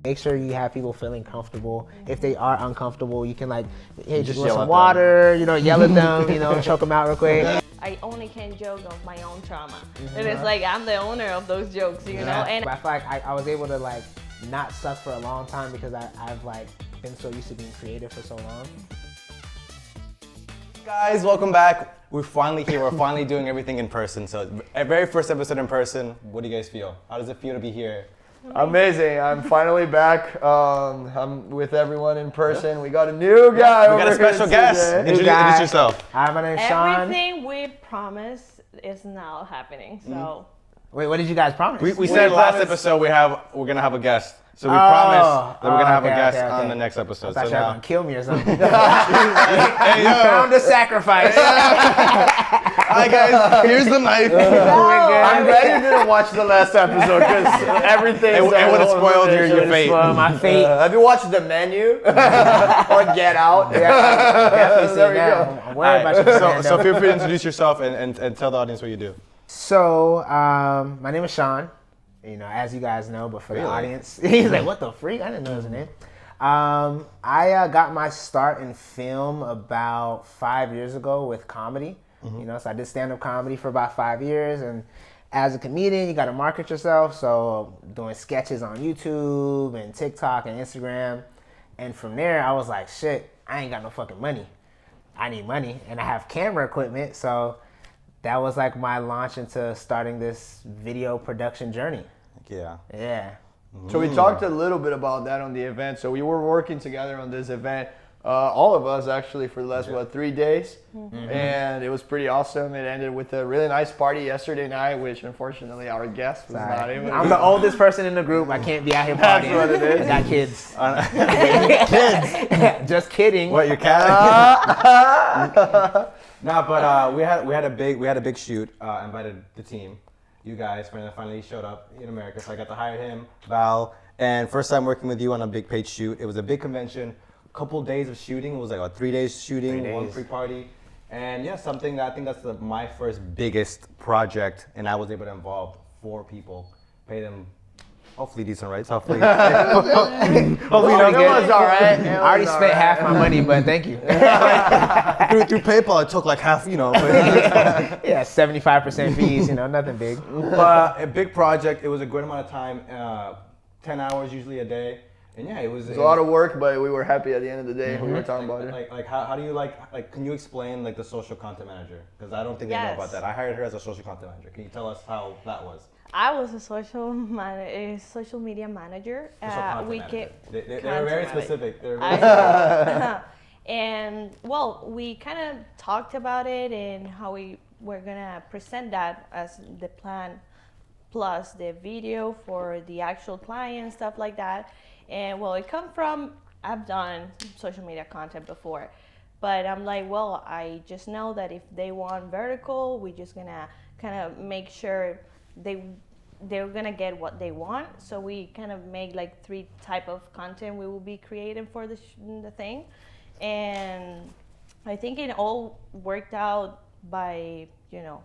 Make sure you have people feeling comfortable. If they are uncomfortable, you can like, hey, just yell some at water, you know, yell at them, you know, choke them out real quick. I only can joke of my own trauma. And it's like, I'm the owner of those jokes, you know? And But I feel like I was able to like not suck for a long time because I've like been so used to being creative for so long. Guys, welcome back. We're finally here. We're finally doing everything in person. So, very first episode in person. What do you guys feel? How does it feel to be here? Amazing. I'm finally back. I'm with everyone in person. Yeah. We got a new guy. We got a special guest. Introduce yourself. Hi, my name's Sean. Everything we promised is now happening. So. Wait, what did you guys promise? We said last episode we're gonna have a guest. So we promised that we're gonna have a guest on the next episode. I thought you were gonna kill me or something. Hey, you found a sacrifice. Hi guys, here's the knife. I'm glad you didn't watch the last episode because everything. It would have spoiled your fate. My fate. Have you watched The Menu or Get Out? Yeah, definitely There we that. go. I'm worried about you, Fernando. So feel free to introduce yourself and tell the audience what you do. So, my name is Sean. You know, as you guys know, but for the audience, he's like, "What the freak? I didn't know his name." I got my start in film about 5 years ago with comedy. You know, so I did stand-up comedy for about 5 years, and as a comedian, you got to market yourself. So doing sketches on YouTube and TikTok and Instagram, and from there, I was like, "Shit, I ain't got no fucking money. I need money, and I have camera equipment." So that was like my launch into starting this video production journey. Yeah. Yeah. So we talked a little bit about that on the event. So we were working together on this event, all of us actually, for the last 3 days, and it was pretty awesome. It ended with a really nice party yesterday night, which unfortunately our guest was not able to. I'm the oldest person in the group. I can't be out here partying. That's what it is. I got kids. Kids. Just kidding. What, your cat? No, but we had a big shoot. Invited the team. You guys finally showed up in America, so I got to hire him, Val, and first time working with you on a big paid shoot. It was a big convention, couple days of shooting. It was like 3 days shooting, 1 pre-party, and yeah, something that I think that's my first biggest project, and I was able to involve 4 people, pay them. Hopefully decent rates. Hopefully you don't It was all right. I already spent half my money, but thank you. through PayPal, it took like half, you know. Yeah, 75% fees, you know, nothing big. But a big project. It was a great amount of time, 10 hours usually a day, and yeah, it was a lot of work, but we were happy at the end of the day. We were talking about it. Like how do you like? Can you explain like the social content manager? Because I don't think I know about that. I hired her as a social content manager. Can you tell us how that was? I was a social media manager. They were very specific. And well, we kind of talked about it and how we were gonna present that as the plan, plus the video for the actual client, stuff like that. And well, it come from, I've done social media content before, but I'm like, well, I just know that if they want vertical, we're just gonna kind of make sure they're gonna get what they want. So we kind of make like 3 type of content we will be creating for the thing. And I think it all worked out by, you know,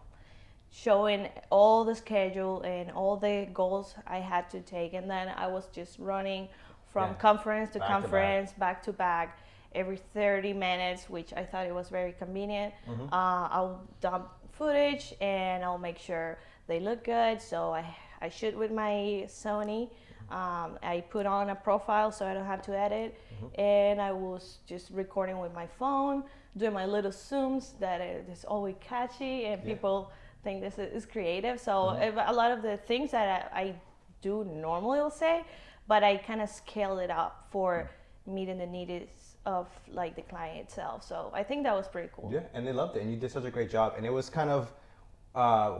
showing all the schedule and all the goals I had to take. And then I was just running from conference to conference, back to back, every 30 minutes, which I thought it was very convenient. I'll dump footage and I'll make sure they look good. So I shoot with my Sony. I put on a profile so I don't have to edit. And I was just recording with my phone, doing my little zooms that is always catchy and people think this is creative. So a lot of the things that I do normally, I'll say, but I kind of scaled it up for meeting the needs of like the client itself. So I think that was pretty cool. Yeah, and they loved it, and you did such a great job. And it was kind of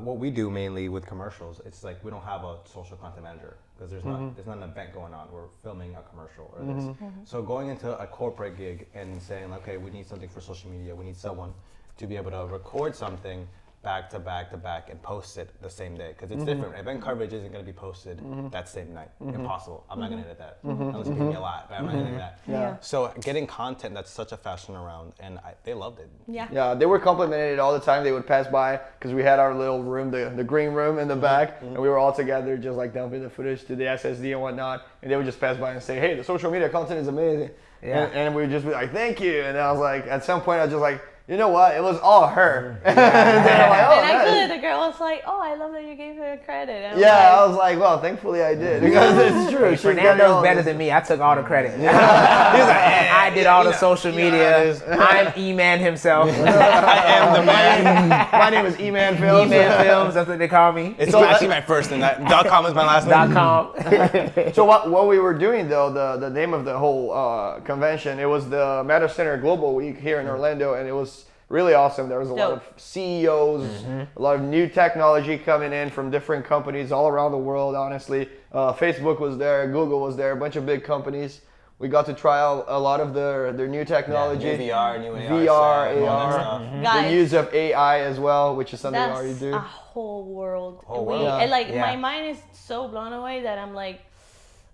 what we do mainly with commercials. It's like we don't have a social content manager because there's not an event going on. We're filming a commercial or this. So going into a corporate gig and saying, okay, we need something for social media. We need someone to be able to record something. back to back to back and post it the same day because it's different. Event coverage isn't going to be posted that same night. Impossible. I'm not going to edit that unless you give me a lot, but I'm not going to do that. Yeah. So getting content that's such a fast turnaround, and they loved it. Yeah. Yeah, they were complimenting it all the time. They would pass by because we had our little room, the green room in the back, and we were all together just like dumping the footage to the SSD and whatnot. And they would just pass by and say, "Hey, the social media content is amazing." Yeah. And we would just be like, "Thank you." And I was like, at some point, I was just like, you know what? It was all her. And then I'm like, oh, And nice. actually, the girl was like, "Oh, I love that you gave her credit." And I'm Yeah, like, I was like, well, thankfully I did because it's true. She's getting all Fernando's better this- than me. I took all the credit. He's like, I did all the social media. I'm E-Man himself. I am the man. My name is E-Man Films. E-Man Films, that's what they call me. It's actually my first name. .com is my last name. .com. So what we were doing though, the name of the whole convention, it was the Meta Center Global Week here in Orlando, and it was really awesome. There was a lot of CEOs, a lot of new technology coming in from different companies all around the world, honestly. Facebook was there, Google was there, a bunch of big companies. We got to try out a lot of their new technology. New VR, new AR. VR, all that AR. stuff. Guys, The use of AI as well, which is something we already that's do. a whole world. world. And like Yeah. my mind is so blown away that I'm like,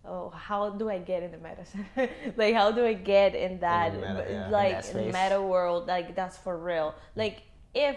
oh, how do I get in the medicine? Like, how do I get in that, In the meta, yeah. like, In that space. meta world? Like, that's for real. Like, if,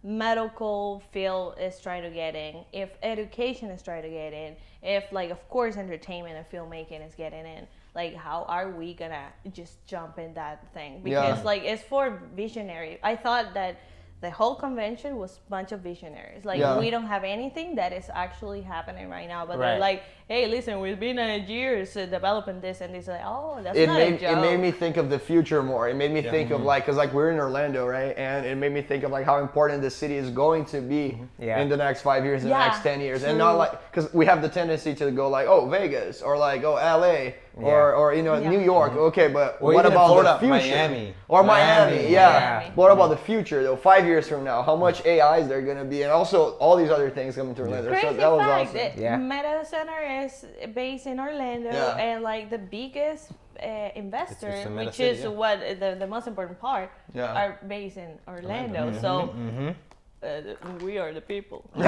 medical field is trying to get in, if education is trying to get in, if, like, of course, entertainment and filmmaking is getting in, like, how are we gonna just jump in that thing? Because, like, it's for visionary. I thought that the whole convention was a bunch of visionaries. Like, we don't have anything that is actually happening right now. But they're Right. like, hey, listen, we've been years developing this. And it's like, oh, that's It not made a joke. it made me think of the future more. It made me think of like, cause like we're in Orlando, right? And it made me think of like how important the city is going to be Yeah. in the next 5 years, in the Yeah, next 10 years, and true. not like, cause we have the tendency to go like, oh, Vegas or like, oh, LA or Yeah. New York. Okay, but Or what even about Florida, the future? Miami. Or Miami, yeah. Miami. What about the future though? 5 years from now, how much AI is there gonna be, and also all these other things coming to Orlando. Crazy So that was fact, awesome. the Yeah. Meta Center is based in Orlando, Yeah. and like the biggest investor, It's a Meta which City, is yeah. what the most important part, Yeah. are based in Orlando. So we are the people. By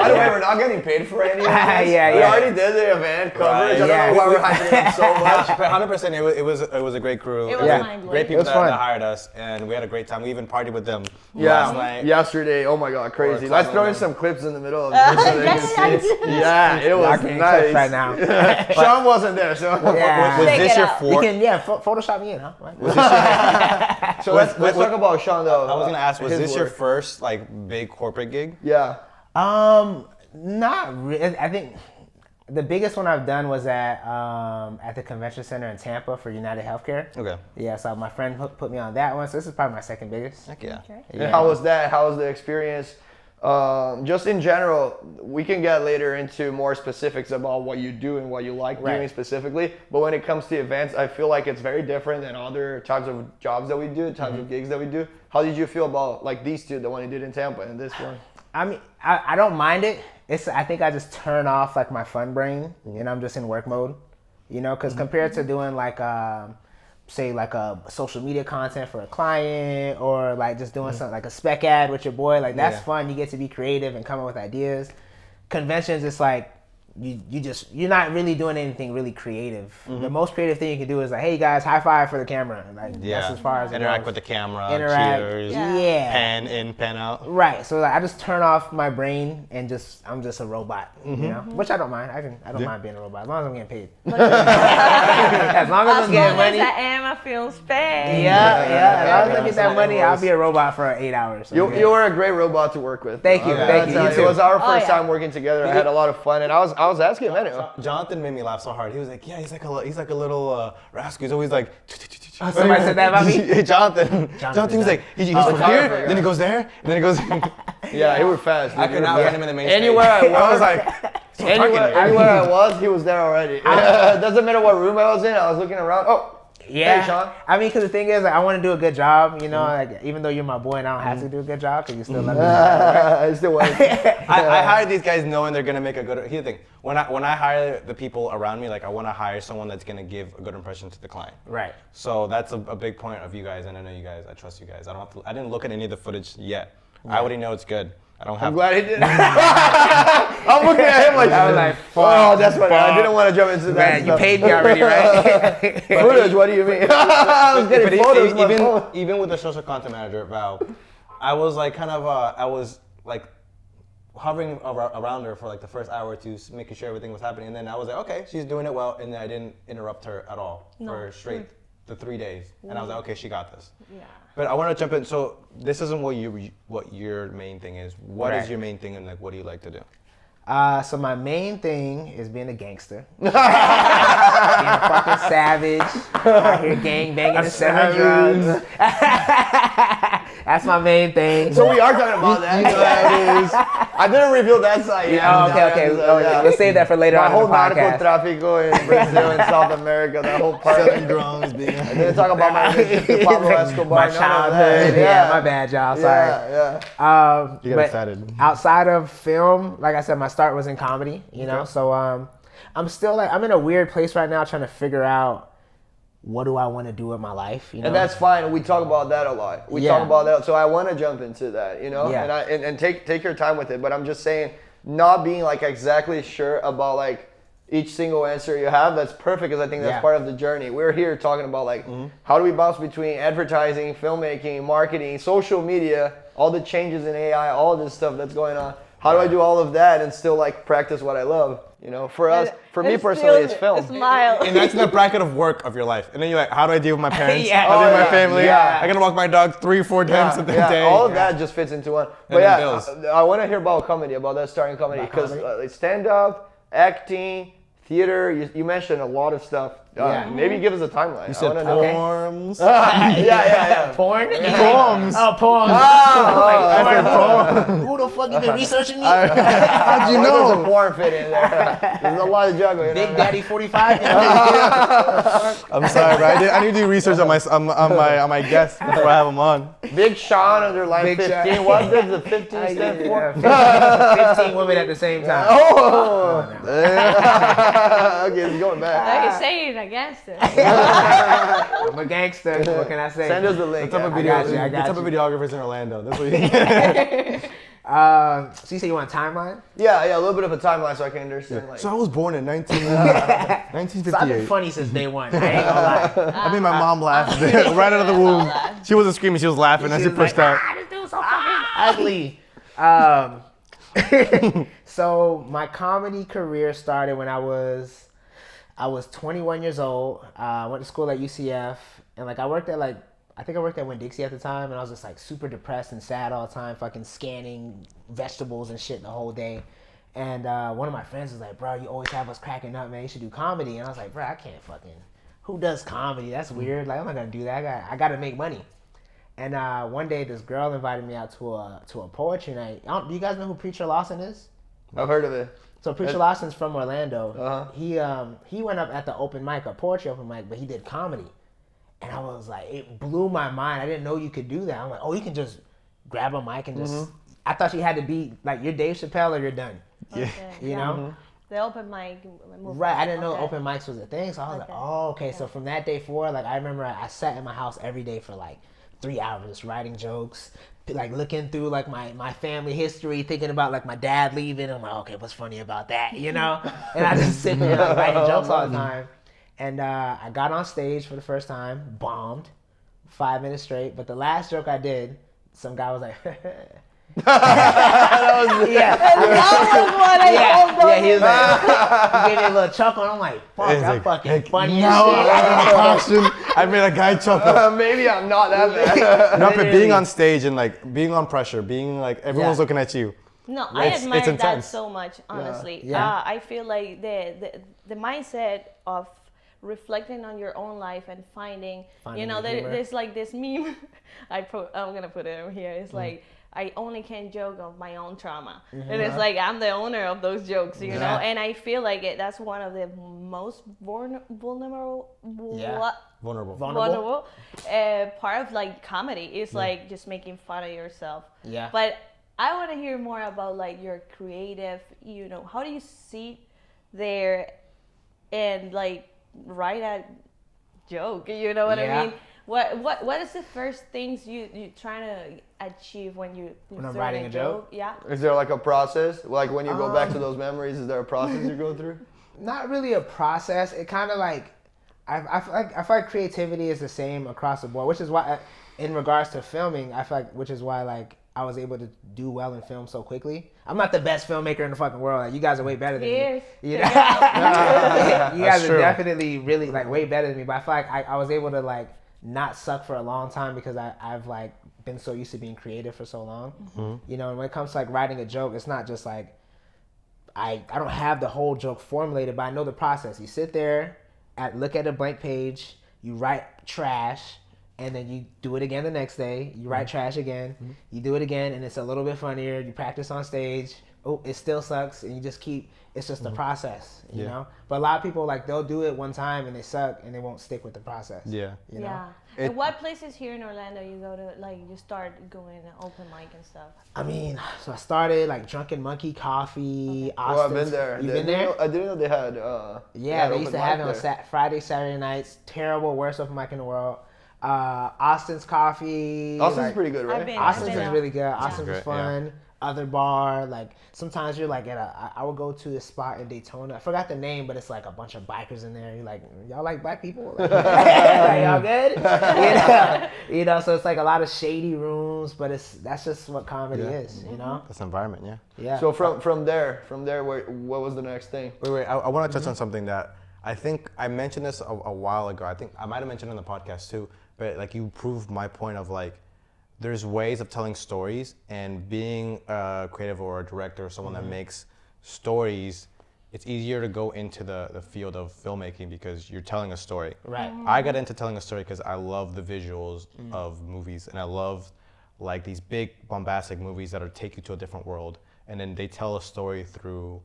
the way, we're not getting paid for any of this. Yeah, We yeah. already did the event coverage. Right. I don't know why we're hyping it up so much. 100%. It was a great crew. It was Yeah. mind-blowing. Great people It was that, fun. that hired us, and we had a great time. We even partied with them Yeah, last night. yesterday. Oh my God, crazy. Or Let's throw in Cleveland. some clips in the middle of this so they Yes, can see. Yeah, it I was can't nice. clip right now. Sean wasn't there, so Yeah. Was Take this it your out. You fourth? can, Photoshop me in, huh? Right. so let's talk about Sean though. I was gonna ask, was his this your work. first like big corporate gig? Yeah. Not really. I think the biggest one I've done was at the convention center in Tampa for United Healthcare. Okay. Yeah, so my friend put me on that one. So this is probably my second biggest. Heck yeah. Okay. And how was that? How was the experience? Just in general, we can get later into more specifics about what you do and what you like doing Right. specifically. But when it comes to events, I feel like it's very different than other types of jobs that we do, types of gigs that we do. How did you feel about like these two, the one you did in Tampa and this one? I mean, I don't mind it. I think I just turn off like my fun brain and I'm just in work mode, because compared to doing like, say like a social media content for a client or like just doing something like a spec ad with your boy, like that's fun. You get to be creative and come up with ideas. Conventions, it's like, you're not really doing anything really creative. The most creative thing you can do is like, hey guys, high five for the camera. Like that's as far as it Interact goes. with the camera. Interact. Cheers. Yeah. Pan in, pan out. Right. So like, I just turn off my brain and I'm just a robot, which I don't mind. I don't mind being a robot as long as I'm getting paid. As long as As I'm getting long as money. the Emma feels paid. Yeah. As long as I get That's that how it money, I'll goes. be a robot for 8 hours. So You yeah. were a great robot to work with. Thank you, I thank you. gotta You tell too. It was our first yeah. time working together. I had a lot of fun, and I was asking Emmanuel. Jonathan made me laugh so hard. He was like, "Yeah, he's like a little rascal. He's always like." Somebody said that about me? Hey, Jonathan. Jonathan was like, he goes from here, photographer, then he goes there, and then he goes. Yeah, he was fast. I dude. could not find him in the main Anywhere stage. I I was was like, Anywhere I was, he was there already. Doesn't matter what room I was in. I was looking around. Oh, Yeah. Hey, Sean. I mean, because the thing is, like, I want to do a good job, like, even though you're my boy and I don't have to do a good job because you still love me. I still was. I hired these guys knowing they're gonna make a good. Here's the thing: when I hire the people around me, like I want to hire someone that's gonna give a good impression to the client. Right. So that's a big point of you guys, and I know you guys. I trust you guys. I didn't look at any of the footage yet, I already know it's good. I don't have. I'm glad he did. I'm looking at him like, I was like, oh, that's what I didn't want to jump into that. Man, you stuff. paid me already, right? Footage, what do you mean? I was getting But photos. on my phone. even with the social content manager, Val, I was like I was like hovering around her for like the first hour or two, making sure everything was happening, and then I was like, okay, she's doing it well, and then I didn't interrupt her at all for straight the 3 days, and I was like, okay, she got this. Yeah. But I want to jump in. So this isn't what your main thing is. What is your main thing, and like what do you like to do? So my main thing is being a gangster. Being a fucking savage. Out here gang banging and selling drugs. That's my main thing. So we are talking about that. I didn't reveal that side yet. Okay. Let's save that for later My on whole in the podcast. narco-tráfico in Brazil and South America, that whole part. Selling drones, being. And then talk about my relationship with Pablo Escobar. My none of childhood. that. Yeah, my bad, y'all. Sorry. Yeah. You got But excited. outside of film, like I said, my start was in comedy, you know? So I'm still like, I'm in a weird place right now trying to figure out what do I want to do with my life, you know? And that's fine. We talk about that a lot. We talk about that. So I want to jump into that, you know? Yeah. And take your time with it. But I'm just saying, not being like exactly sure about like each single answer you have, that's perfect because I think that's part of the journey. We're here talking about like how do we bounce between advertising, filmmaking, marketing, social media, all the changes in AI, all of this stuff that's going on. How do I do all of that and still like practice what I love? You know, for us, for me personally, it's film. Smile. And that's in the bracket of work of your life. And then you're like, how do I deal with my parents? Yeah. How do I deal with Oh, my family? yeah. I gotta walk my dog 3-4 times a day. All of that just fits into one. But then yeah, bills. I want to hear about comedy, about that starting comedy, because stand-up, acting, theater. You mentioned a lot of stuff. Maybe give us a timeline. You said I wanna know. forms. Yeah. Porn? Poems. Oh, poems. Who the fuck you been researching me? How'd you There's a know? porn fit in there. There's a lot of juggling. You know? Big Daddy 45? I'm sorry, bro. I need to do research on my guests before I have them on. Big Sean under line Big 15. Sean. What does the 15 stand for? 15 women at the same time. Oh! Okay, it's going back. Like you're saying against it. I'm a gangster. What can I say? Send us the link. The type of I got you, I the got type of you. videographers in Orlando. That's what you So you say you want a timeline? Yeah, a little bit of a timeline so I can understand. Like, So I was born in So I've been 1958. funny since day one. I ain't gonna lie. I made my mom laugh right out of the womb. She wasn't screaming, she was laughing as she was pushed like, out. this dude's so fucking ugly. So my comedy career started when I was 21 years old. I went to school at UCF, and like I worked at Winn-Dixie at the time, and I was just like super depressed and sad all the time, fucking scanning vegetables and shit the whole day. And one of my friends was like, bro, you always have us cracking up, man. You should do comedy. And I was like, bro, I can't fucking, who does comedy? That's weird. Like, I'm not gonna do that. I gotta make money. And one day, this girl invited me out to a poetry night. Do you guys know who Preacher Lawson is? I've heard of it. So Preacher Lawson's from Orlando. Uh-huh. He went up at the open mic, a poetry open mic, but he did comedy. And I was like, it blew my mind. I didn't know you could do that. I'm like, oh, you can just grab a mic and just. I thought you had to be like, you're Dave Chappelle or you're done. Okay, You know? The open mic. Right, I didn't know Okay. open mics was a thing, so I was like, oh, okay. So from that day forward, like I remember I sat in my house every day for like 3 hours just writing jokes, like looking through like my family history, thinking about like my dad leaving. I'm like, okay, what's funny about that, you know? And I just sit there like, writing jokes all the time. And I got on stage for the first time, bombed, 5 minutes straight. But the last joke I did, some guy was like, That was what I told them. yeah, he was like, he gave me a little chuckle, and I'm like, fuck, He's that's like, fucking funny now as shit. I got a passion. I made a guy chuckle. Maybe I'm not that bad. No, but being on stage and like being on pressure, being like everyone's looking at you. No, I It's admire that intense. so much, honestly. Yeah. I feel like the mindset of reflecting on your own life and finding you know, the humor. there's like this meme. I'm gonna put it over here. It's like, I only can joke of my own trauma, and it's like I'm the owner of those jokes, you know. And I feel like that's one of the most vulnerable part of like comedy is like just making fun of yourself. Yeah. But I want to hear more about like your creative, you know, how do you sit there and like write a joke, you know what I mean? What is the first things you trying to achieve when you When I'm throw writing a joke? Yeah. Is there like a process? Like when you go back to those memories, is there a process you go through? Not really a process. It kind of like I feel like creativity is the same across the board, which is why in regards to filming, I feel like which is why like I was able to do well in film so quickly. I'm not the best filmmaker in the fucking world. Like, you guys are way better than me. You know? You guys are definitely really like way better than me. But I feel like I was able to like not suck for a long time because I've like been so used to being creative for so long. Mm-hmm. You know, and when it comes to like writing a joke, it's not just like I don't have the whole joke formulated, but I know the process. You sit there, look at a blank page, you write trash, and then you do it again the next day. You write trash again. Mm-hmm. You do it again, and it's a little bit funnier. You practice on stage. Oh, it still sucks, and you just keep. It's just a process, you know. But a lot of people like they'll do it one time and they suck, and they won't stick with the process. Yeah. You know? Yeah. And what places here in Orlando you go to? Like you start going to open mic and stuff. I mean, so I started like Drunken Monkey Coffee. Okay. Austin's, I've been there. You've been there? I didn't know they had. They used to have it on Friday, Saturday nights. Terrible, worst open mic in the world. Austin's Coffee. Austin's pretty good, right? Austin's is really good. Austin's Yeah. was fun. Yeah. Other bar, like sometimes you're like I would go to a spot in Daytona. I forgot the name, but it's like a bunch of bikers in there. You're like, y'all like black people? Like, y'all good? You know, so it's like a lot of shady rooms, but that's just what comedy is, you know? That's the environment, Yeah. So from there, what was the next thing? Wait, I want to touch on something that I think I mentioned this a while ago. I think I might have mentioned it on the podcast too, but like you proved my point of like, there's ways of telling stories, and being a creative or a director or someone that makes stories, it's easier to go into the field of filmmaking because you're telling a story. Right. I got into telling a story because I love the visuals of movies, and I love like these big bombastic movies that take you to a different world, and then they tell a story through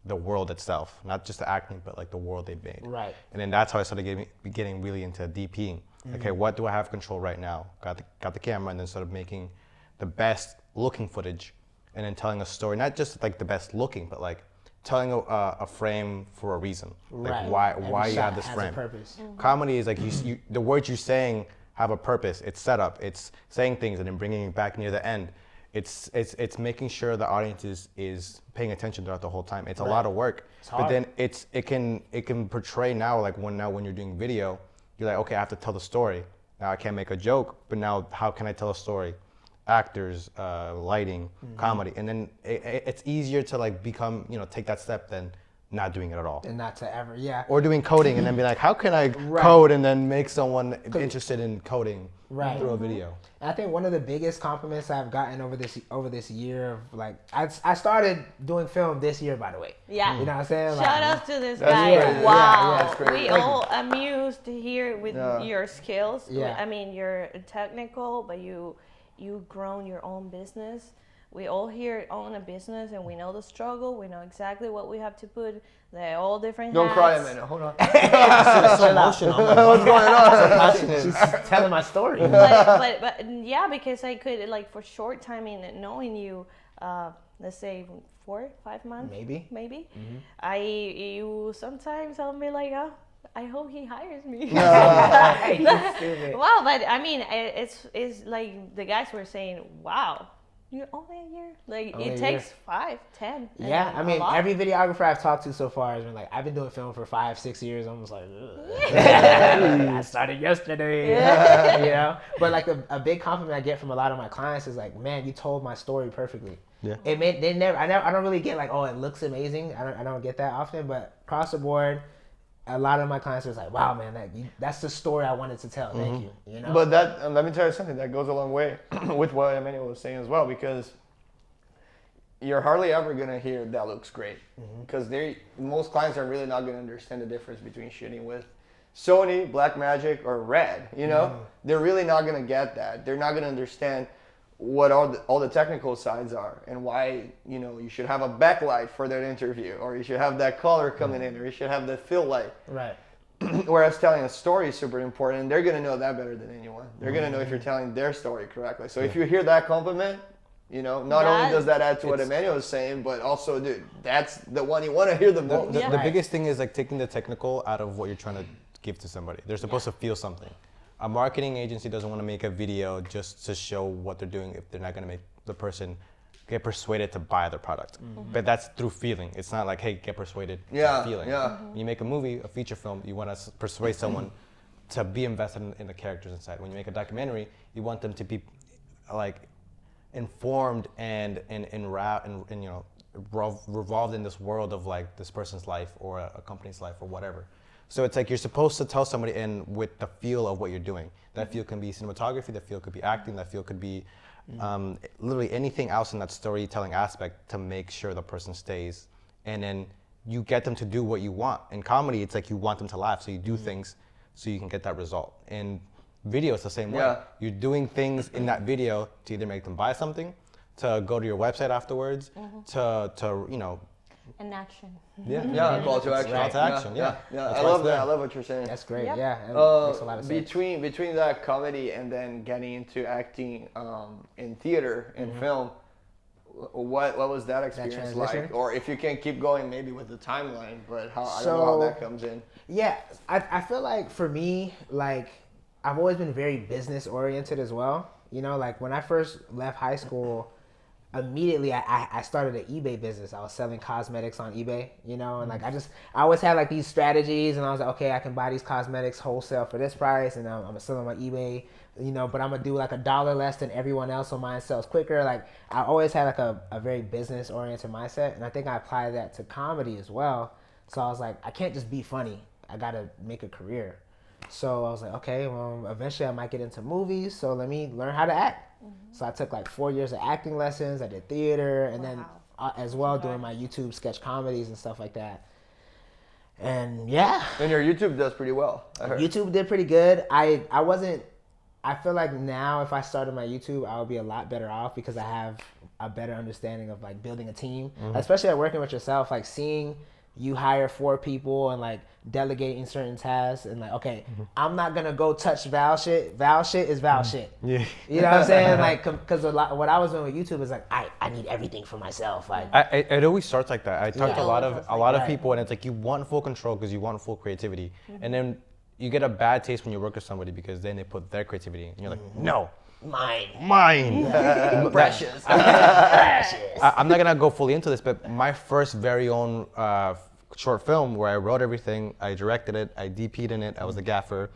the world itself, not just the acting, but like the world they made. Right. And then that's how I started getting really into DPing. Okay, what do I have control right now? Got the camera, and then started making the best looking footage, and then telling a story, not just like the best looking, but like telling a frame for a reason. Like why you have this frame. A purpose. Comedy is like you the words you're saying have a purpose. It's set up. It's saying things and then bringing it back near the end. It's making sure the audience is paying attention throughout the whole time. It's a lot of work, but then it can portray now like when you're doing video, you're like, okay, I have to tell the story. Now I can't make a joke, but now how can I tell a story? Actors, lighting, comedy, and then it's easier to like become, take that step than not doing it at all. And not to ever, Or doing coding and then be like, how can I code and then make someone interested in coding through a video? I think one of the biggest compliments I've gotten over this year of like I started doing film this year, by the way. Yeah. You know what I'm saying? Shout out to this That's guy. great. Wow. Yeah, that's great. We Thank all amused here with your skills. Yeah. I mean, you're technical, but you've grown your own business. We all here own a business, and we know the struggle. We know exactly what we have to put. They're all different Don't hats. cry, Emmanuel. Hold on. It's so emotional. What's going on? She's telling my story. but yeah, because I could like for short time in knowing you, let's say 4-5 months, Maybe. Mm-hmm. You sometimes I'll be like, oh, I hope he hires me. Wow, but I mean, it's like the guys were saying, wow. You're only a year. Like only it takes 5, 10. Yeah, I mean, every videographer I've talked to so far has been like, I've been doing film for 5-6 years. I'm just like, I started yesterday. You know, but like a big compliment I get from a lot of my clients is like, man, you told my story perfectly. Yeah. I don't really get like, oh, it looks amazing. I don't get that often, but across the board, a lot of my clients are like, wow, man, that's the story I wanted to tell. Thank you. You know. But let me tell you something that goes a long way with what Emmanuel was saying as well, because you're hardly ever gonna hear that looks great, because most clients are really not gonna understand the difference between shooting with Sony, Blackmagic, or Red. You know, they're really not gonna get that. They're not gonna understand what all the technical sides are, and why you should have a backlight for that interview, or you should have that color coming in, or you should have the fill light. Right. Whereas telling a story is super important, and they're gonna know that better than anyone. They're gonna know if you're telling their story correctly. So if you hear that compliment, not only does that add to what Emmanuel is saying, but also, dude, that's the one you want to hear the most. The biggest thing is like taking the technical out of what you're trying to give to somebody. They're supposed to feel something. A marketing agency doesn't want to make a video just to show what they're doing if they're not going to make the person get persuaded to buy their product. But that's through feeling. It's not like, hey, get persuaded to feeling. When you make a movie, a feature film, you want to persuade someone to be invested in the characters inside. When you make a documentary, you want them to be like informed and you know, revolved in this world of like this person's life or a company's life or whatever. So it's like you're supposed to tell somebody and with the feel of what you're doing. That feel can be cinematography, that feel could be acting, that feel could be literally anything else in that storytelling aspect to make sure the person stays. And then you get them to do what you want. In comedy, it's like you want them to laugh, so you do things so you can get that result. In video, it's the same way. You're doing things in that video to either make them buy something, to go to your website afterwards, to you know. An action. Call to action. Call to action, yeah. I love that. I love what you're saying. That's great. Yep. Yeah, it makes a lot of sense. Between that comedy and then getting into acting in theater and film, what was that experience like? Or if you can keep going, maybe with the timeline, but I don't know how that comes in. Yeah, I feel like for me, like I've always been very business oriented as well. You know, like when I first left high school, immediately I started an eBay business. I was selling cosmetics on eBay, you know, and like I always had like these strategies, and I was like, okay, I can buy these cosmetics wholesale for this price, and I'm gonna sell them on eBay, you know, but I'm gonna do like $1 less than everyone else, so mine sells quicker. Like I always had like a very business oriented mindset, and I think I applied that to comedy as well. So I was like, I can't just be funny. I gotta make a career. So I was like, okay, well, eventually I might get into movies, so let me learn how to act. So I took like 4 years of acting lessons. I did theater, and then as well doing my YouTube sketch comedies and stuff like that. And yeah. And your YouTube does pretty well, I heard. YouTube did pretty good. I feel like now if I started my YouTube, I would be a lot better off because I have a better understanding of like building a team, especially at working with yourself, like seeing you hire 4 people and like delegating certain tasks and like, okay, I'm not gonna go touch Val shit. Val shit is Val shit. Yeah. You know what I'm saying? Like, cause what I was doing with YouTube is like, I need everything for myself. Like, it always starts like that. I talk to a lot of people, and it's like you want full control because you want full creativity, and then you get a bad taste when you work with somebody because then they put their creativity in, and you're like, no. Mine. Precious. I'm not gonna go fully into this, but my first very own short film where I wrote everything, I directed it, I DP'd in it, I was the gaffer,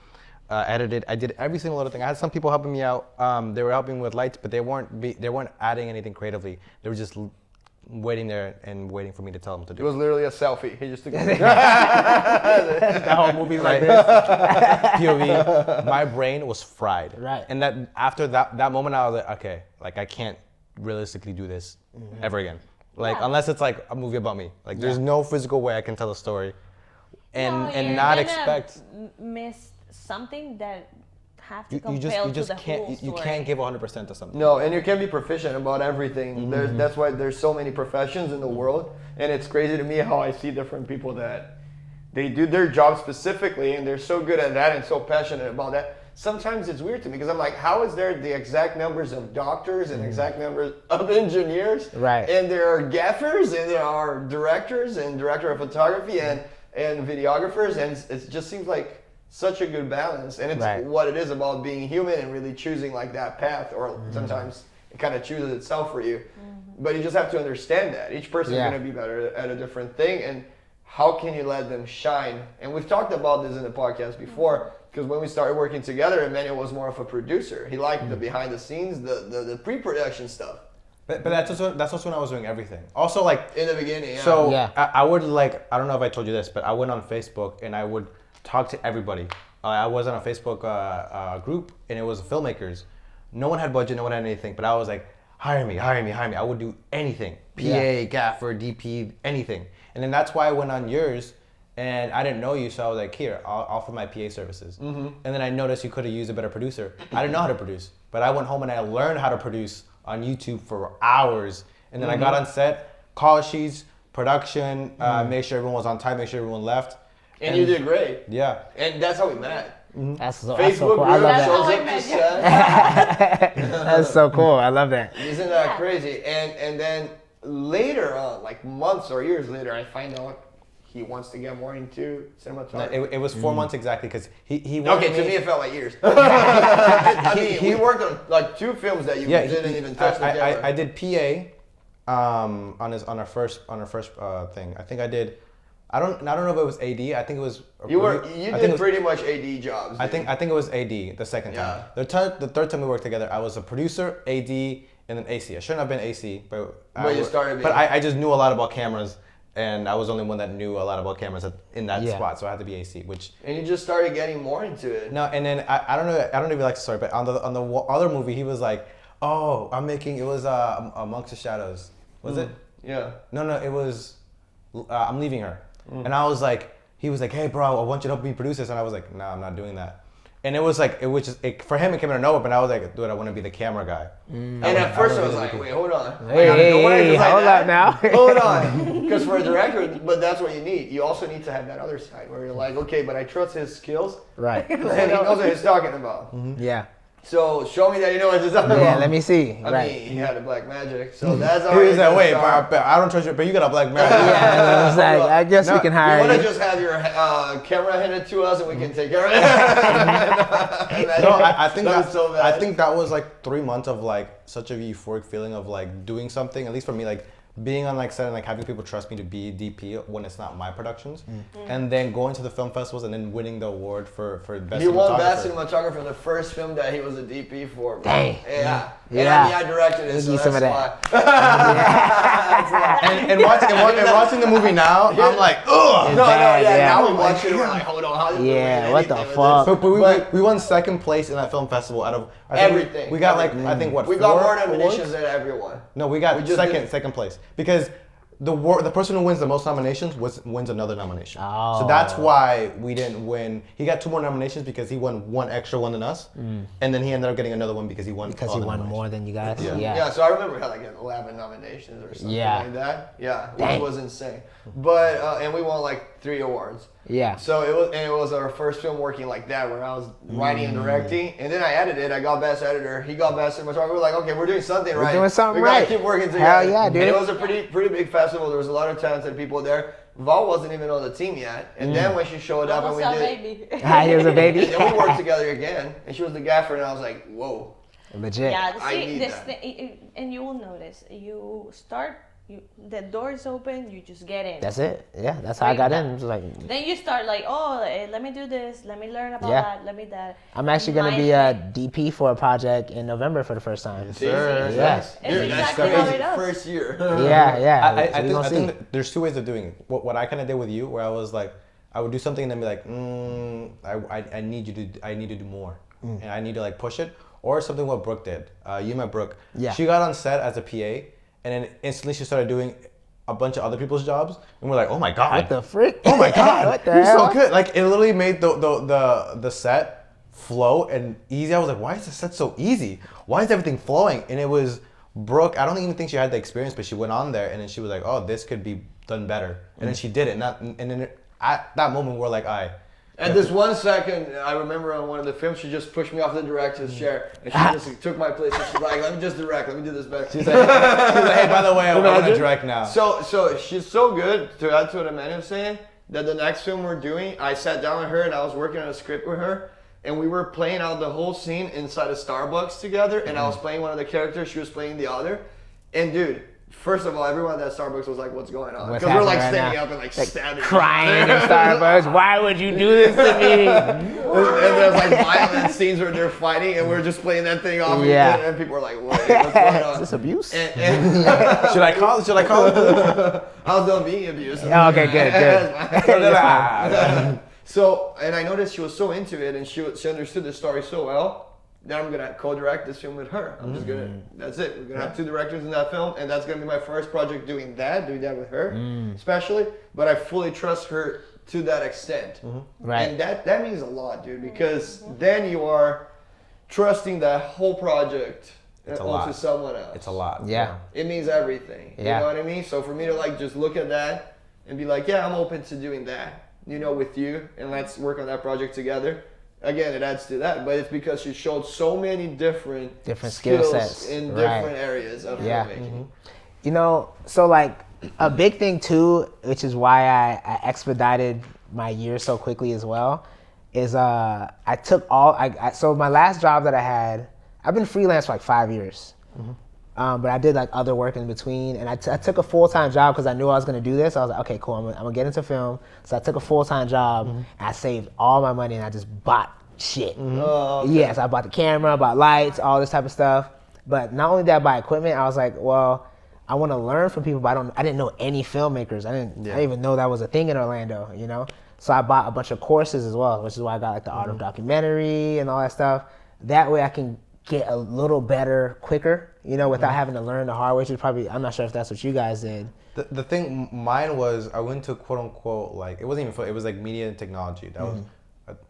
edited, I did every single little thing. I had some people helping me out. They were helping me with lights, but they weren't adding anything creatively. They were just waiting there and waiting for me to tell them to do. It was literally a selfie. He just took the whole movie's like this. POV. My brain was fried. Right. And that after that moment, I was like, okay, like I can't realistically do this ever again. Like unless it's like a movie about me. Like there's no physical way I can tell a story, and not expect miss something that have to you compel just to the can't whole you story. can't give 100% to something. No, and you can be proficient about everything. That's why there's so many professions in the world, and it's crazy to me how I see different people that they do their job specifically, and they're so good at that and so passionate about that. Sometimes it's weird to me because I'm like, how is there the exact numbers of doctors and exact numbers of engineers? Right. And there are gaffers, and there are directors and director of photography and videographers, and it just seems like such a good balance, and it's what it is about being human and really choosing like that path, or sometimes it kind of chooses itself for you. But you just have to understand that each person is going to be better at a different thing, and how can you let them shine? And we've talked about this in the podcast before, because when we started working together, Emmanuel was more of a producer. He liked the behind the scenes, the pre-production stuff. But that's also when I was doing everything. Also, like in the beginning. Yeah. So I would like, I don't know if I told you this, but I went on Facebook and I would talk to everybody. I was on a Facebook group, and it was filmmakers. No one had budget, no one had anything, but I was like, hire me. I would do anything. PA, gaffer, DP, anything. And then that's why I went on yours, and I didn't know you, so I was like, here, I'll offer my PA services. And then I noticed you could have used a better producer. I didn't know how to produce, but I went home and I learned how to produce on YouTube for hours. And then I got on set, call sheets, production, make sure everyone was on time, make sure everyone left. And you did great. Yeah. And that's how we met. That's so Facebook cool. I love group that. shows up to set. That's so cool. I love that. Isn't that crazy? And then later on, like months or years later, I find out he wants to get more into No, cinematography? it was 4 months exactly because he wanted Okay, to me it felt like years. I mean, we worked on like 2 films that you didn't even touch the camera. I did PA on our first thing. I think I did. I don't know if it was AD. I think it was. You did pretty much AD jobs. I think it was AD the second time. The third time we worked together, I was a producer, AD, and then AC. I shouldn't have been AC, but you started. But I just knew a lot about cameras, and I was the only one that knew a lot about cameras in that spot, so I had to be AC. And you just started getting more into it. No, and then I don't know. I don't know if you like the story, but on the other movie, he was like, "Oh, I'm making." It was Amongst the Shadows. Was it? Yeah. No, it was. I'm Leaving Her. And I was like, he was like, "Hey, bro, I want you to help me produce this," and I was like, "No, I'm not doing that." And it was like, for him, it came out of nowhere, but I was like, "Dude, I want to be the camera guy." And at first I was like, "Wait, hold on." Hey, hold up now. Hold on, because for a director, but that's what you need. You also need to have that other side where you're like, "Okay, but I trust his skills, Right. and he knows what he's talking about." Yeah. So show me that you know what he's talking about. Yeah, let me see. I Right. mean, he had a black magic, so that's He already. was like, "Wait, I don't trust you, but you got a black man." Yeah, I was like, I guess we can You hire want to you. just have your camera handed to us and we can take care of it? No, I think That was so bad. I think that was like 3 months of like such a euphoric feeling of like doing something. At least for me, like being on like set and like having people trust me to be DP when it's not my productions, and then going to the film festivals and then winning the award for best. He won Best cinematographer. Cinematographer the first film that he was a DP for. Bro. Dang. Yeah. Yeah. And I mean, I directed it, Give so me that's some of why. And watching the movie now, I'm like, ugh. No, bad, yeah. yeah. Now we watch it, we're like, hold on, how did we Yeah, win what the anything with fuck? this? But we won second place in that film festival out of I think Everything. We got like I think what We 4 got more nominations awards? than everyone. No, we got We just second place because the person who wins the most nominations wins another nomination. Oh. So that's why we didn't win. He got 2 more nominations because he won 1 extra one than us, and then he ended up getting another one because he won. Because all he the won nominations. more than you guys. Yeah. Yeah, so I remember we had like 11 nominations or something Yeah. like that. Yeah, Dang. which was insane. But and we won like 3 awards. Yeah. So it was our first film working like that, where I was writing and directing, and then I edited. I got best editor. He got best cinematographer. We were like, okay, we're doing something right. doing something we gotta right. keep working together. Hell yeah, dude. And it was a pretty big festival. There was a lot of talented people there. Val wasn't even on the team yet, and then when she showed up and we Almost a did, baby. He was a baby. and then we worked together again, and she was the gaffer, and I was like, whoa. Legit. Yeah, I see, need this that. thing, and you will notice. You start, the door is open. You just get in. That's it. Yeah, that's how I got in. It was like, Then you start like, oh, let me do this. Let me learn about Yeah. that. Let me that. I'm actually going to be a DP for a project in November for the first time. Sir. Yes. It's exactly how it does. First year. Yeah. I We gonna see. think there's 2 ways of doing it. What I kind of did with you, where I was like, I would do something and then be like, I need to do more, and I need to like push it, or something what Brooke did. You met Brooke. Yeah. She got on set as a PA, and then instantly she started doing a bunch of other people's jobs, and we're like, oh my god, What the frick? oh my god, What the you're hell? so good. Like it literally made the set flow and easy. I was like, why is the set so easy? Why is everything flowing? And it was Brooke. I don't even think she had the experience, but she went on there and then she was like, oh, this could be done better. And then she did it. And then at that moment, we're like, all right. At this 1 second, I remember on one of the films, she just pushed me off the director's chair, and she just took my place, and she's like, let me just direct, let me do this better. She's like, hey, by the way, I want to direct now. So she's so good, to add to what Emmanuel was saying, that the next film we're doing, I sat down with her, and I was working on a script with her, and we were playing out the whole scene inside a Starbucks together, and I was playing one of the characters, she was playing the other, and dude, first of all, everyone at that Starbucks was like, what's going on? What's Because we're like happening right standing now? up and like stabbing. Crying in Starbucks. Why would you do this to me? And there's like violent scenes where they're fighting, and we're just playing that thing off. Yeah. And people are like, "What's going on?" Is this abuse? And Should I call it? how's them being abused? Oh, okay, good. So, and I noticed she was so into it, and she understood the story so well. Now I'm gonna co-direct this film with her. I'm just gonna. That's it. We're gonna have 2 directors in that film, and that's gonna be my first project doing that with her, especially. But I fully trust her to that extent, Right. and that means a lot, dude, because then you are trusting that whole project It's a onto lot. someone else. It's a lot. Yeah. It means everything. Yeah. You know what I mean? So for me to like just look at that and be like, yeah, I'm open to doing that, with you, and let's work on that project together. Again, it adds to that, but it's because she showed so many different skill skills sets in right. different areas of Yeah. filmmaking. So like A big thing too, which is why I expedited my year so quickly as well, is I took so my last job that I had, I've been freelance for like 5 years. But I did like other work in between, and I took a full-time job because I knew I was gonna do this. I was like, okay, cool, I'm gonna get into film. So I took a full-time job, and I saved all my money, and I just bought shit. Oh, okay. Yes, I bought the camera, I bought lights, all this type of stuff. But not only did I buy equipment, I was like, well, I want to learn from people, but I didn't know any filmmakers. I didn't even know that was a thing in Orlando, you know? So I bought a bunch of courses as well, which is why I got like the art of documentary and all that stuff. That way I can get a little better quicker, you know, without having to learn the hard way, which is probably, I'm not sure if that's what you guys did. The thing, mine was, I went to quote unquote, like, it wasn't even, it was like media and technology. That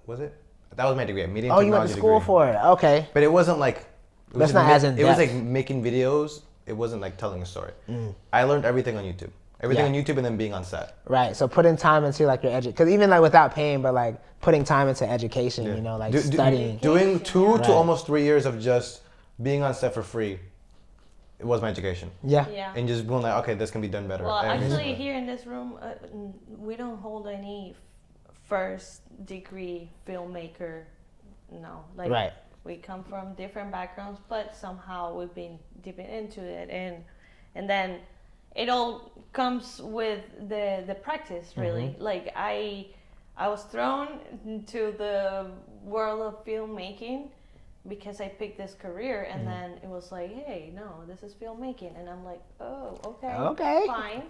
was it? That was my degree, media and technology. Oh, you went to school for it, okay. But it wasn't like, That's not as in it was depth. like making videos. It wasn't like telling a story. I learned everything on YouTube. Everything on YouTube and then being on set. Right, so putting time into like your because even like without paying, but like putting time into education, you know, like studying. Doing 2 to almost 3 years of just being on set for free, it was my education. Yeah. And just being like, okay, this can be done better. Well, actually, here in this room, we don't hold any first degree filmmaker. No, like Right. we come from different backgrounds, but somehow we've been dipping into it, and then it all comes with the practice, really. Like I was thrown into the world of filmmaking because I picked this career, and then it was like, hey, no, this is filmmaking, and I'm like, oh, okay, fine,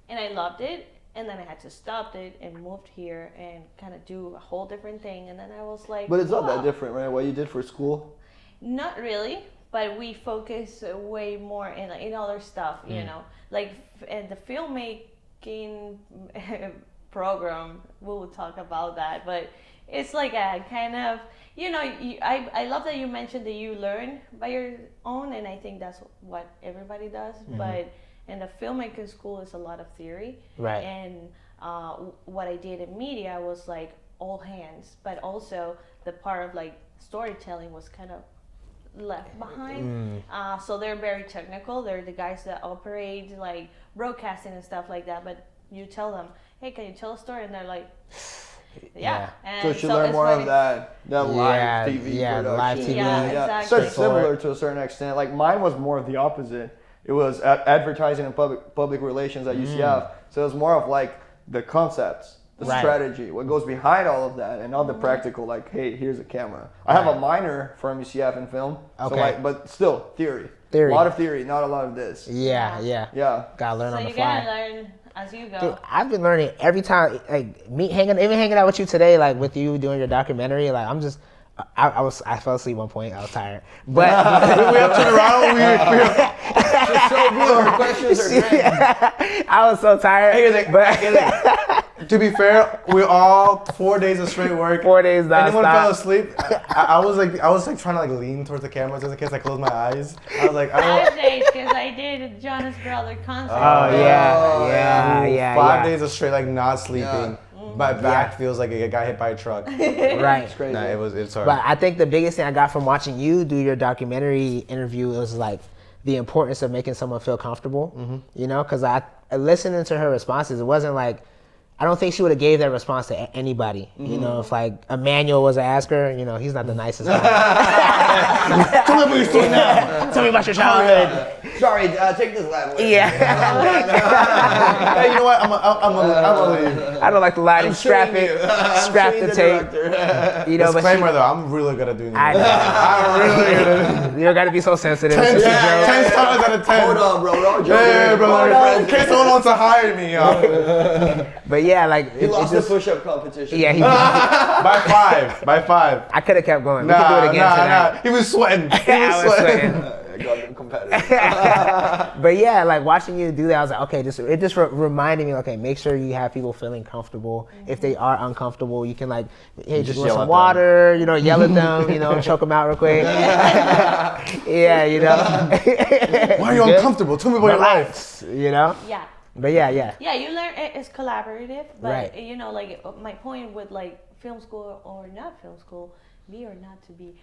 and I loved it, and then I had to stop it and moved here and kind of do a whole different thing, and then I was like, But it's not that different, right? What you did for school? Not really, but we focus way more in other stuff, you know, like the filmmaking program. We will talk about that, but it's like a kind of, you know, I love that you mentioned that you learn by your own, and I think that's what everybody does. But in the filmmaker school is a lot of theory, Right. And what I did in media was like all hands, but also the part of like storytelling was kind of left behind. So they're very technical. They're the guys that operate like broadcasting and stuff like that. But you tell them, hey, can you tell a story? And they're like, yeah. And So you should learn more of that live TV production. Live TV. Yeah, exactly. So it's similar to a certain extent. Like mine was more of the opposite. It was advertising and public relations at UCF. So it was more of like the concepts, the strategy, what goes behind all of that, and not the practical, like, hey, here's a camera. I have a minor from UCF in film, so like, but still, theory. A lot of theory, not a lot of this. Yeah. Gotta learn on the fly. So you gotta learn as you go. Dude, I've been learning every time, like hanging out with you today, like with you doing your documentary. Like I'm just, I fell asleep one point. I was tired, but we have turned around. It's so good. Our questions are great. I was so tired. But to be fair, we all 4 days of straight work. 4 days nonstop. Anyone fell asleep? I was like trying to like lean towards the camera just in case I close my eyes. I was like, 5 days because I did Jonas Brother concert. Oh yeah. 5 days of straight like not sleeping. My back feels like I got hit by a truck. Right. It's crazy. Nah, it's hard. But I think the biggest thing I got from watching you do your documentary interview was like the importance of making someone feel comfortable. You know, because I listening to her responses, it wasn't like, I don't think she would have gave that response to anybody. You know, if like Emmanuel was to ask her, you know, he's not the nicest guy. Tell me what you're doing now. Tell me about your childhood. Sorry, take this lab. Yeah. Hey, you know what? I'm gonna leave. I don't like to lie and scrap the tape. You know, Disclaimer though, I'm really good at doing I that. know. I'm really good at You don't gotta be so sensitive. 10 It's just a joke. times out of 10. Hold on, bro. Don't joke. Hey, bro. In case someone wants to hire me, But yeah, like He lost the push-up competition. Yeah, by five. I could have kept going. We could do it again tonight. He was sweating. I was sweating. Got them competitive. But yeah, like watching you do that, I was like, okay, it just reminded me, okay, make sure you have people feeling comfortable. If they are uncomfortable, you can like, hey, just want some water, you know, yell at them, you know, choke them out real quick. Yeah, you know. Why are you uncomfortable? Tell me about your life. You know? Yeah. But yeah. Yeah, you learn it's collaborative, but Right. you know, like my point with like film school or not film school, be or not to be,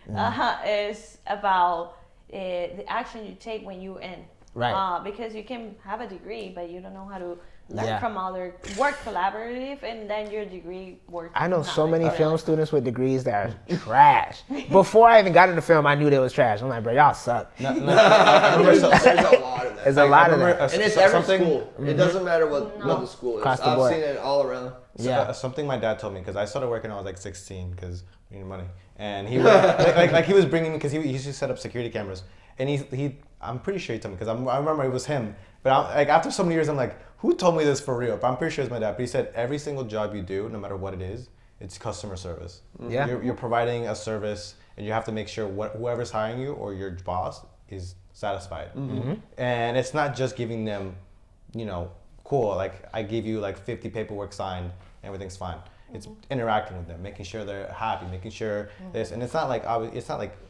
is about the action you take when you're in. Right. Because you can have a degree, but you don't know how to learn Yeah. from other, work collaborative, and then your degree works. I know so many really. film students with degrees that are trash. Before I even got into film, I knew they was trash. I'm like, bro, y'all suck. I remember There's a lot of that. There's a lot of that. And it's every school. It doesn't matter what the school is. Across the I've board. seen it all around. Yeah. Something my dad told me, because I started working when I was like 16 because we needed money, and he was, like he was bringing me, because he used to set up security cameras, and he I'm pretty sure he told me, because I remember it was him, but like after so many years I'm like, who told me this for real? But I'm pretty sure it's my dad. But he said every single job you do, no matter what it is, it's customer service. Yeah. You're providing a service, and you have to make sure whoever's hiring you or your boss is satisfied. And it's not just giving them, cool, like I give you like 50 paperwork signed, everything's fine. It's interacting with them, making sure they're happy, making sure this, and it's not like oh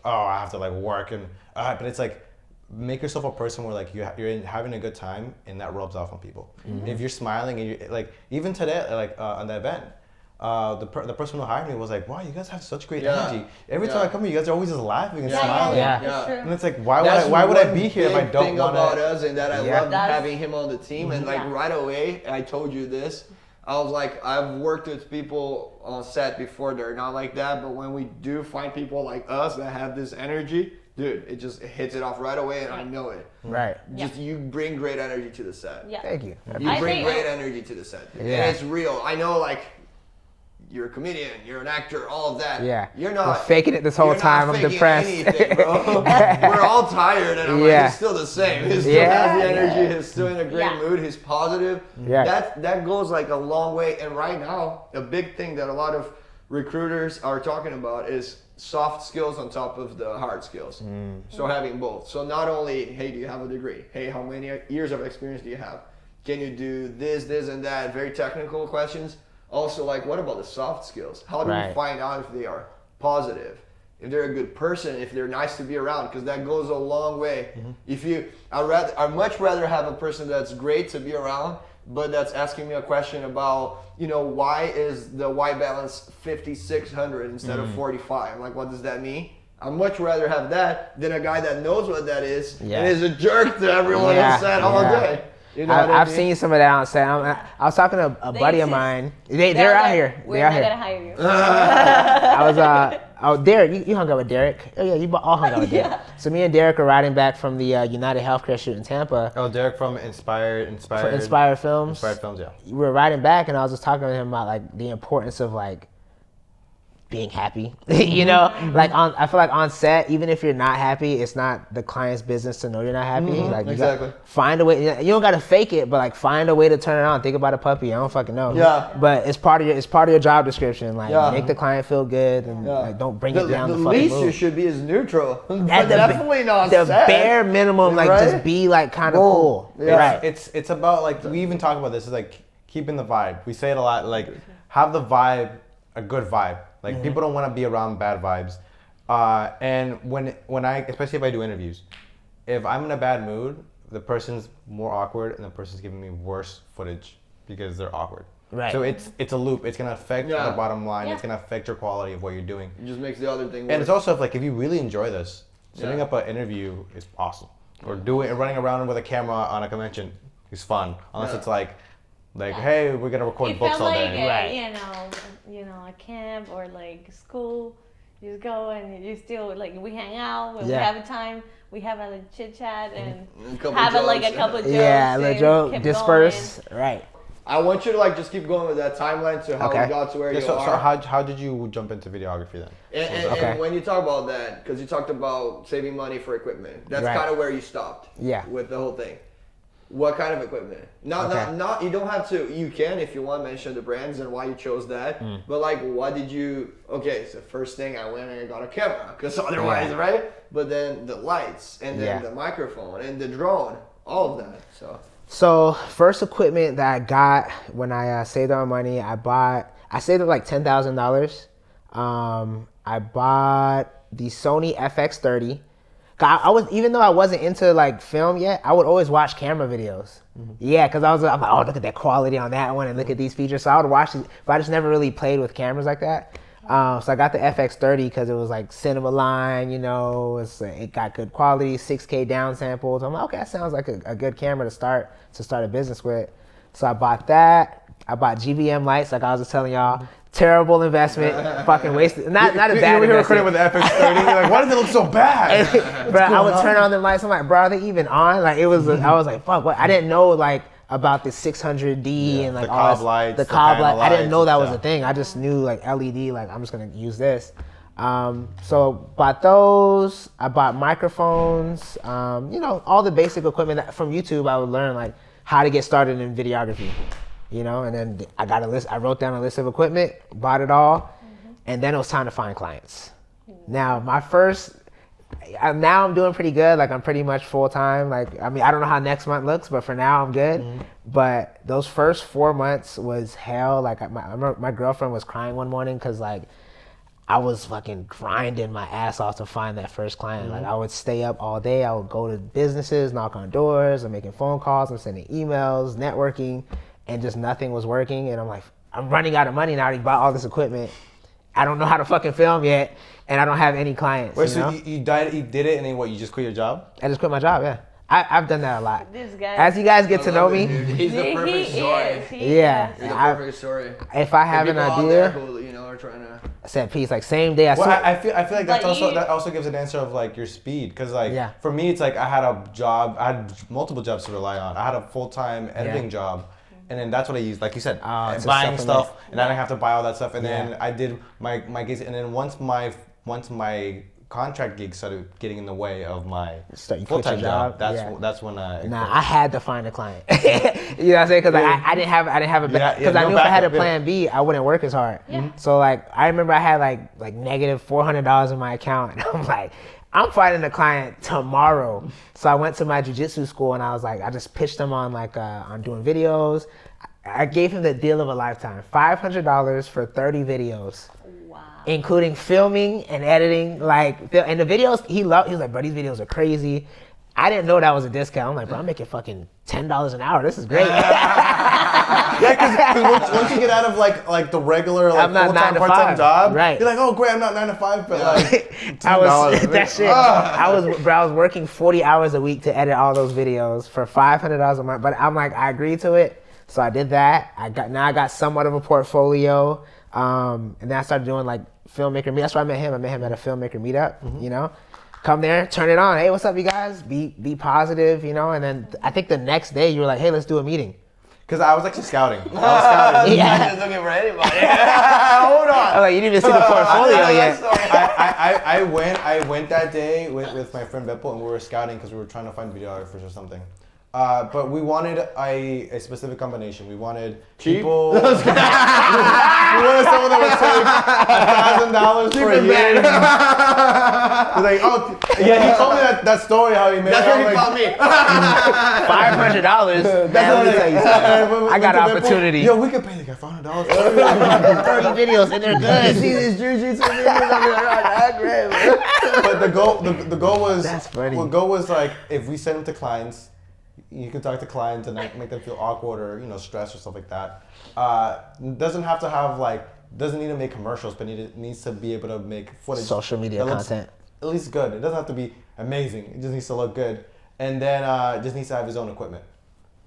I have to like work and but it's like make yourself a person where like you're having a good time, and that rubs off on people. If you're smiling and you're like, even today, like on the event, the person who hired me was like, wow, you guys have such great energy. Every time I come here, you guys are always just laughing and smiling. And it's like, why would I be here if I don't want to? About us, and that I love having him on the team, and like right away, I told you this. I was like, I've worked with people on set before, they're not like that, but when we do find people like us that have this energy, dude, it just hits it off right away, and I know it. Right. Just you bring great energy to the set. Yeah. Thank you. You bring great energy to the set. Yeah. And it's real. I know, like, you're a comedian, you're an actor, all of that. Yeah. You're not We're faking it this whole time. I'm depressed. Anything, bro. We're all tired, and I'm like, he's still the same. He still has the energy. He's still in a great mood. He's positive. Yeah. That goes like a long way. And right now, a big thing that a lot of recruiters are talking about is soft skills on top of the hard skills. So having both. So not only, hey, do you have a degree? Hey, how many years of experience do you have? Can you do this, and that? Very technical questions. Also, like, what about the soft skills? How do we find out if they are positive, if they're a good person, if they're nice to be around? Because that goes a long way. I'd much rather have a person that's great to be around, but that's asking me a question about, why is the white balance 5,600 instead of 45? Like, what does that mean? I'd much rather have that than a guy that knows what that is and is a jerk to everyone on set all day. You know I've seen some of that on set. I was talking to a buddy of mine. They're out here. We're not gonna hire you. I was Derek. You hung out with Derek. Oh yeah, you all hung out with Derek. So me and Derek are riding back from the United Healthcare shoot in Tampa. Oh, Derek from Inspired Films. Inspired Films, yeah. We were riding back, and I was just talking to him about like the importance of like being happy. Like I feel like on set, even if you're not happy, it's not the client's business to know you're not happy. Like you gotta find a way. You don't gotta fake it, but like find a way to turn it on. Think about a puppy. I don't fucking know. Yeah. But it's part of your job description. Like make the client feel good, and like, don't bring it down. The fucking least mood. you should be is neutral. At Definitely not the sad. bare minimum. Like just be like kind of cool. Yeah. Right. It's about like, we even talk about this, is like keeping the vibe. We say it a lot, like have the vibe, a good vibe. Like people don't want to be around bad vibes. And when I, especially if I do interviews, if I'm in a bad mood, the person's more awkward and the person's giving me worse footage because they're awkward. Right. So it's a loop. It's gonna affect the bottom line. It's gonna affect your quality of what you're doing. It just makes the other thing worse. And it's also if you really enjoy this, setting up an interview is awesome. Or running around with a camera on a convention is fun. Unless it's like, hey, we're gonna record books all day. A camp or like school. You just go and you still we hang out when we have a time. We have a chit chat and have a couple jokes. Yeah, a little joke, disperse. Right. I want you to just keep going with that timeline to how we got to where you are. So how did you jump into videography then? And when you talk about that, because you talked about saving money for equipment, that's kind of where you stopped. Yeah. With the whole thing. What kind of equipment? Not you don't have to. You can if you want to mention the brands and why you chose that. But what did you? Okay, so first thing I went and I got a camera because otherwise, right? But then the lights and then the microphone and the drone, all of that. So first equipment that I got when I saved all my money, I saved up like $10,000. I bought the Sony FX30. Even though I wasn't into film yet, I would always watch camera videos. Yeah, because I'm like, oh, look at that quality on that one and look at these features. So I would watch it, but I just never really played with cameras like that. So I got the FX30 because it was like cinema line, you know, it got good quality, 6K down samples. I'm like, okay, that sounds like a good camera to start a business with. So I bought that. I bought GVM lights, like I was just telling y'all. Terrible investment, fucking wasted. Not a bad You were investment. recording with the FX30. You're like, why does it look so bad? Bro, I would turn on them lights. I'm like, bro, are they even on? Like, it was. I was like, fuck. What? I didn't know like about the 600D and like the all cob this, lights, the the cob panel light. I didn't know that lights, was a thing. I just knew like LED. Like, I'm just gonna use this. So bought those. I bought microphones. You know, all the basic equipment that, from YouTube. I would learn like how to get started in videography. You know, and then I got a list. I wrote down a list of equipment, bought it all, and then it was time to find clients. Now, now I'm doing pretty good. Like, I'm pretty much full time. Like, I mean, I don't know how next month looks, but for now I'm good. But those first 4 months was hell. Like, my girlfriend was crying one morning because like I was fucking grinding my ass off to find that first client. Like, I would stay up all day. I would go to businesses, knock on doors. I'm making phone calls. I'm sending emails, networking. And just nothing was working, and I'm like, I'm running out of money now. I already bought all this equipment. I don't know how to fucking film yet, and I don't have any clients. Wait, you so know? you did it, and then what? You just quit your job? I just quit my job. Yeah, I've done that a lot. This guy. As you guys get to know me, He's the perfect story. yeah, He's the I- perfect story. if I have an People out there idea, who, you know, are trying to. I said peace. Like same day, I Well, saw. I feel like But that also gives an answer of like your speed, because like Yeah. for me it's like I had multiple jobs to rely on. I had a full-time editing job. And then that's what I used, like you said, to buying supplement. stuff, and I didn't have to buy all that stuff. And then Yeah. I did my gigs, and then once my contract gigs started getting in the way of my So you quit full-time your job, job? that's when I. Nah, I had to find a client. You know what I'm saying? Because I didn't have a because I no knew if I had a backup, yeah. plan B, I wouldn't work as hard. Yeah. So like I remember I had like negative $400 in my account, and I'm like, I'm finding a client tomorrow. So I went to my jiu-jitsu school, and I was like, I just pitched them on like on doing videos. I gave him the deal of a lifetime, $500 for 30 videos. Wow. Including filming and editing, like, and the videos he was like, bro, these videos are crazy. I didn't know that was a discount. I'm like, bro, I'm making fucking $10 an hour. This is great. Yeah, because once you get out of like the regular like I'm not 9 full-time to part-time 5, job, right. you're like, oh great, I'm not 9 to 5, but like I was $10 that shit. I was working 40 hours a week to edit all those videos for $500 a month. But I'm like, I agreed to it, so I did that. I got somewhat of a portfolio, and then I started doing like filmmaker meet. That's where I met him. I met him at a filmmaker meetup. You know, come there, turn it on. Hey, what's up, you guys? Be positive, you know. And then I think the next day you were like, hey, let's do a meeting. because I was actually scouting. Yeah. Just looking for anybody. Hold on. I'm like, you didn't even see the portfolio yet. I went that day with my friend Beppo, and we were scouting because we were trying to find videographers or something. But we wanted a specific combination. We wanted people. We wanted someone that would take $1,000 for a year. He's like, oh, yeah. He told me that story how he made. That's it. where I'm he like, found me. $500. Man, let me tell you something. I got an opportunity. Yo, we could pay the guy $500. 30 videos and they're You good. see these jiu-jitsu videos? I'm like, oh, that's great, man. But the goal was. That's funny. The goal was like, if we send them to clients, you can talk to clients and like make them feel awkward or stressed or stuff like that. Doesn't have to have doesn't need to make commercials, but needs to be able to make footage. Social media that looks content. At least good. It doesn't have to be amazing. It just needs to look good, and then just needs to have his own equipment.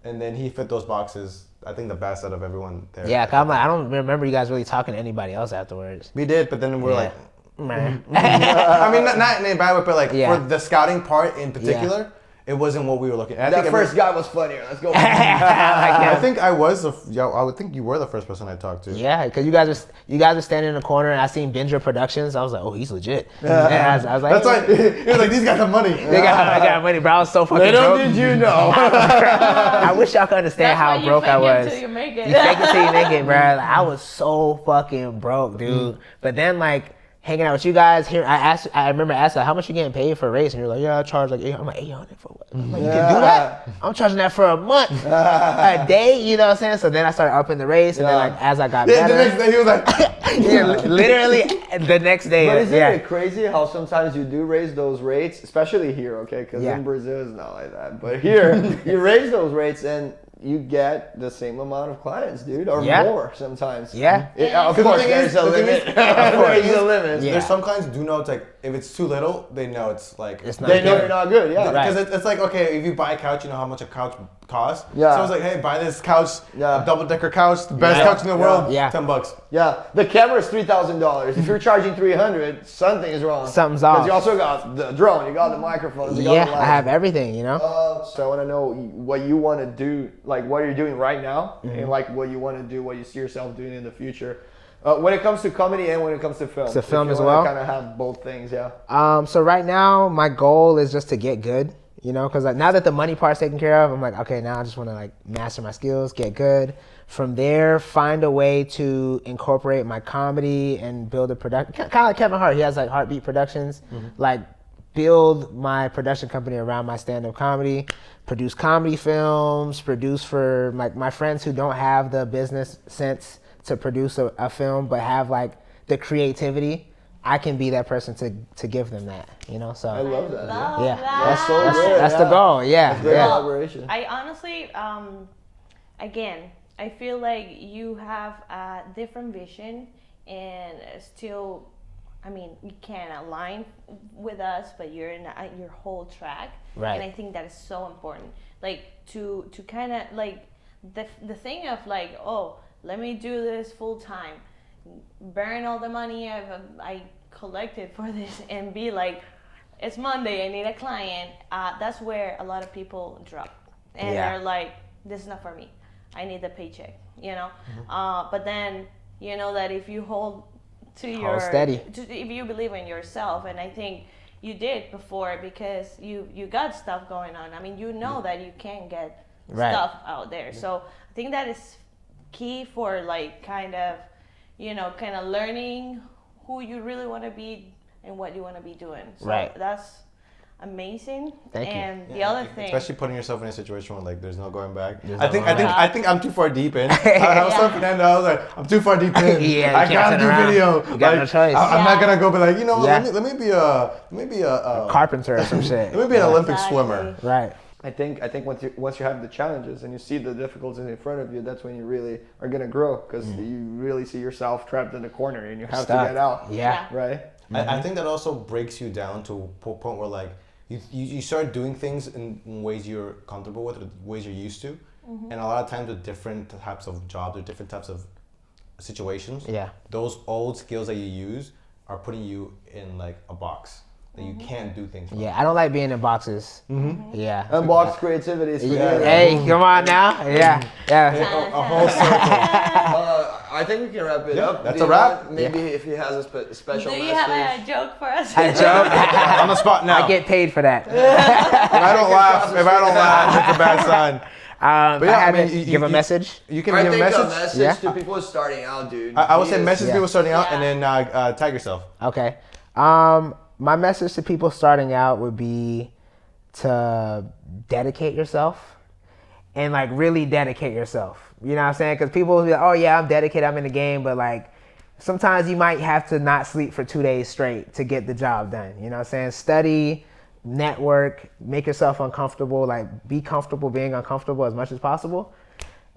And then he fit those boxes. I think the best out of everyone there. Yeah, 'cause I'm like, I don't remember you guys really talking to anybody else afterwards. We did, but then we're like. Man. I mean, not in a bad way, but like Yeah. for the scouting part in particular, it wasn't what we were looking at. That first guy was funnier. Let's go. I think I was. I would think you were the first person I talked to. Yeah, because you guys are standing in the corner, and I seen Binger Productions. I was like, oh, he's legit. And I was like, That's why he was like, these guys have money. I got money, bro. I was so fucking Little broke. did you know. I wish y'all could understand That's how why broke I you fake was. it till you make it. You fake it till you make it, bro. Like, I was so fucking broke, dude. But then like hanging out with you guys here, I remember asking how much you getting paid for a race, and you're like, yeah, I charge like 800. I'm like, 800 for what? I'm like, you can do that? I'm charging that for a month, a day. You know what I'm saying? So then I started upping the race, and then like as I got Yeah, the better, next day he was like, yeah, literally the next day. But isn't yeah. it crazy how sometimes you do raise those rates, especially here, okay? Because Yeah. in Brazil it's not like that. But here, you raise those rates and you get the same amount of clients, dude, or Yeah. more sometimes. Yeah. Of course, there's a limit. There's a limit. Yeah. There's some clients do know it's like if it's too little, they know it's like It's not They know good. you're not good, yeah. Right. because it's like okay, if you buy a couch, you know how much a couch costs. Yeah. So it's like, hey, buy this couch, Yeah. a double-decker couch, the best Yeah. couch in the world, Yeah. $10. Yeah, the camera is $3,000. If you're charging $300, something is wrong. Something's off. Because you also got the drone, you got the microphones, you got Yeah, the I lights. have everything, you know? So I want to know what you want to do, like what you're doing right now, Mm-hmm. and like what you want to do, what you see yourself doing in the future. When it comes to comedy and when it comes to film. To film as well? Kind of have both things, yeah. So right now, my goal is just to get good, you know, because like, now that the money part's taken care of, I'm like, okay, now I just want to like master my skills, get good. From there, find a way to incorporate my comedy and build a production. Kind of like Kevin Hart, he has like Heartbeat Productions, like build my production company around my stand-up comedy, produce comedy films, produce for my friends who don't have the business sense to produce a film but have like the creativity. I can be that person to give them that, you know. So I love that. Love yeah, that. that's so good, that's the yeah. goal. Yeah, Great yeah. collaboration. I honestly, again, I feel like you have a different vision and still, I mean, you can align with us, but you're in your whole track. Right. And I think that is so important. Like to kind of like the thing of like, oh, let me do this full time, burn all the money I collected for this, and be like, it's Monday, I need a client. That's where a lot of people drop, and Yeah. they're like, this is not for me. I need the paycheck, you know. But then you know that if you hold to steady. if you believe in yourself, and I think you did before because you got stuff going on. I mean, you know that you can get Right. stuff out there. So I think that is key for like kind of learning who you really want to be and what you want to be doing. So Right. that's amazing. Thank you. And the other thing, Especially putting yourself in a situation where like there's no going back. There's I no think going back. I think I'm too far deep in. I was telling Fernando, I was like, I'm too far deep in. Yeah, you I can't gotta turn do around. video. You got no Like, choice. I'm not Yeah. gonna go be like, you know, Yeah. let me be a Carpenter or some shit. let me be an Olympic Exactly. swimmer. Right. I think once you have the challenges and you see the difficulties in front of you, that's when you really are gonna grow because you really see yourself trapped in the corner and you have Stuck. to get out. Yeah. Right. I think that also breaks you down to a point where like you start doing things in ways you're comfortable with, or ways you're used to, and a lot of times with different types of jobs or different types of situations, Yeah. those old skills that you use are putting you in like a box that you can't do things from. Yeah, I don't like being in boxes. Yeah. Unboxed creativity is for Yeah. you. Hey, come on now. Yeah. Yeah. A whole circle. I think we can wrap it Yeah, up. that's Do a you wrap. want- Maybe if he has a special do you message. have a joke for us? I joke. On the spot now. I get paid for that. If I don't laugh, it's a bad sign. If yeah, I had I mean, to you- give a you- message. You can I give a think message. Yeah. to people starting out, dude. I would say Yes. message Yeah. people starting out, Yeah. and then tag yourself. Okay. My message to people starting out would be to dedicate yourself and like really dedicate yourself. You know what I'm saying? Because people will be like, oh yeah, I'm dedicated, I'm in the game, but like sometimes you might have to not sleep for 2 days straight to get the job done. You know what I'm saying? Study, network, make yourself uncomfortable, like be comfortable being uncomfortable as much as possible,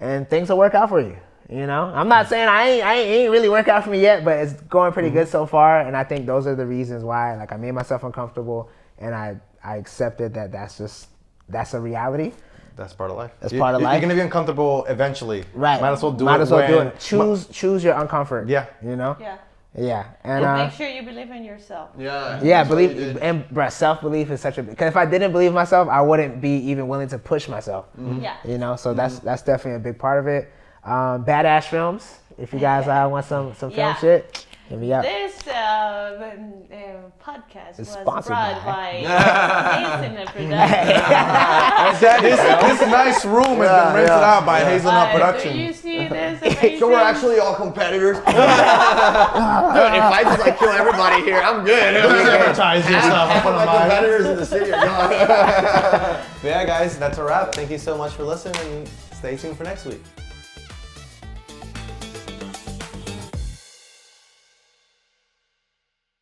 and things will work out for you. You know, I'm not saying I ain't really worked out for me yet, but it's going pretty good so far. And I think those are the reasons why, like, I made myself uncomfortable, and I accepted that that's a reality. That's part of life. That's part of life. You're gonna be uncomfortable eventually. Right. Might as well do it. Might as well do when- it. Choose your uncomfort. Yeah. You know. Yeah. Yeah. And Make sure you believe in yourself. Yeah. yeah, that's what you believe did. and bruh, self-belief is such a because if I didn't believe myself, I wouldn't be even willing to push myself. Yeah. You know, so that's definitely a big part of it. Badass films. If you guys want some film Yeah. shit, hit me up. This podcast It's was sponsored brought by- by Hazelnut Productions. This nice room has been rented out by Hazelnut Do Productions. you see this amazing? So we're actually all competitors. Dude, if I just like kill everybody here, I'm good. Advertise yourself. Half of my competitors in the city are gone. But yeah, guys, that's a wrap. Thank you so much for listening, and stay tuned for next week.